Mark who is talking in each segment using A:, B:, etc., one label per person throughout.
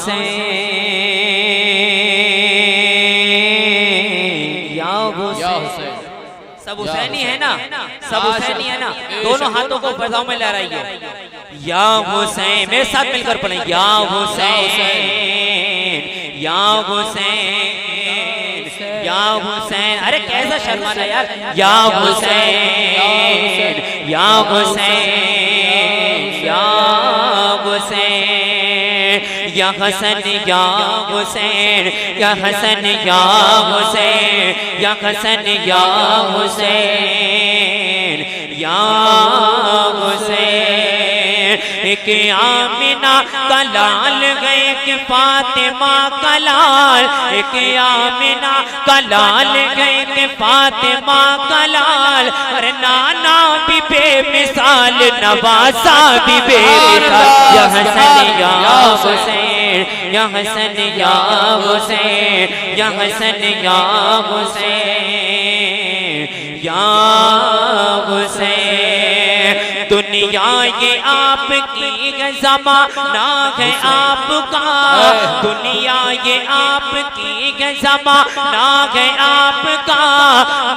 A: हुसैन या हुसैन। सब हुसैनी है ना, सब हुसैनी है ना। दोनों हाथों को फजाओं में लहराइए। या हुसैन, मेरे साथ मिलकर पढ़ें। या हुसैन या हुसैन या हुसैन। अरे कैसा शर्माना यार। या हुसैन या हुसैन या हुसैन या हसन या हुसैन या हसन या हुसैन या हसन या हुसैन या हुसैन। एक आमिना का लाल गए कि फातिमा का लाल, एक आमिना का लाल गए कि फातिमा का लाल। अरे नाना भी बेमिसाल, नवासा भी बेमिसाल। या हसन या हुसैन या हसन या हुसैन या हसन या हुसैन या हुसैन। दुनिया ये आपकी ज़माना है आपका, दुनिया ये आपकी ज़माना है आपका।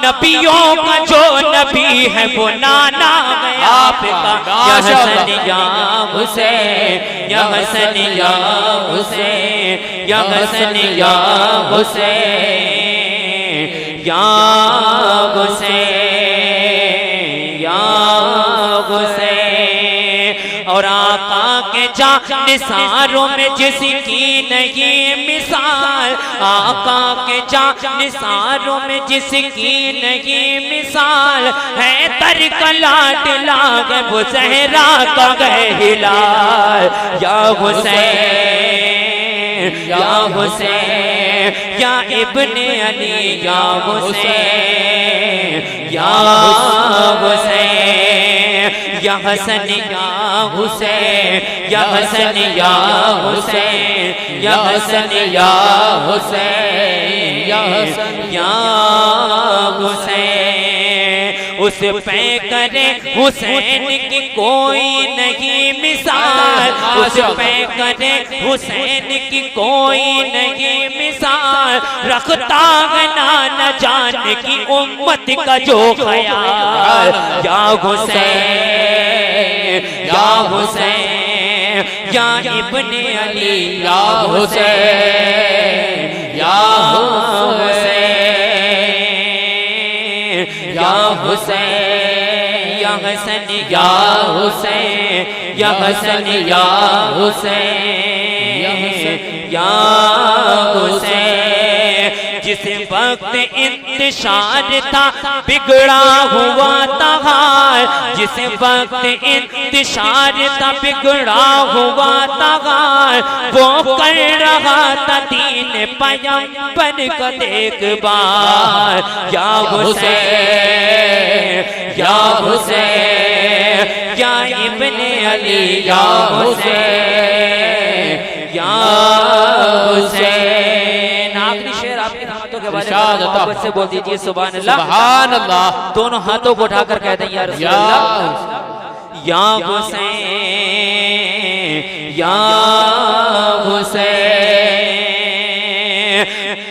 A: नबियों का जो नबी है वो नाना है आपका। या हसन या हुसैन या हसन या हुसैन या हसन या हुसैन या हुसैन या हुसैन। और आका के निसारों में जिसकी नहीं मिसाल, आका के निसारों में जिसकी नहीं मिसाल। है तर कलाट लाग वो सहरा का गए हिलाल। या हुसैन या हुसैन या इब्ने अली या हुसैन या हुसैन या हसन या हुसैन या हसन या हुसैन या हसन या हुसैन या हसन या हुसैन। उस पे करे हुसैन की कोई नहीं मिसाल, उस पे करे हुसैन की कोई नहीं मिसाल। रखता है ना जाने की उम्मत का जो ख्याल। या हुसैन या हुसैन या इब्ने अली या हुसैन या हुसैन या हुसैन या हसन या हुसैन या हसन या हुसैन या हुसैन। जिस वक्त इंतशार था बिगड़ा हुआ था हाल, जिस वक्त इंतशार था बिगड़ा हुआ था हाल। वो कर रहा था दीन पैगंबर का देखभाल। या हुसैन या हुसैन या इब्ने अली या हुसैन या हुसैन। आखिरी शेर आपके हाथों के बारे में मोहब्बत से बोल दीजिए सुभान अल्लाह सुभान अल्लाह। दोनों हाथों को उठाकर कहते हैं या रसूल अल्लाह। या हुसैन या हुसैन।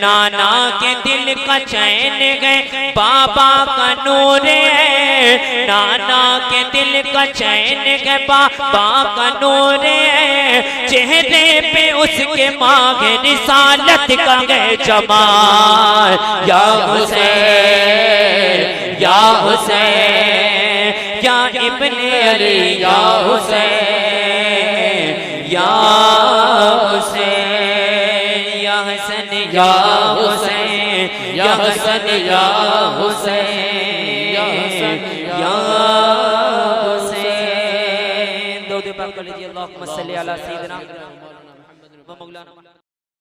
A: नाना के दिल का चैन गए बाबा का नूर है, नाना के दिल का चैन गए बाबा का नूर है। चेहरे पे उसके मांगे रिसालत का गए जमाल। या हुसैन या हुसैन या इब्ने अली या हुसैन या हुसैन या हसन या हुसैन या हसन या हुसैन या हसन या हुसैन। दो पाक कर लीजिए। अल्लाहुम्मा सल्ली अला सय्यिदिना व मौलाना।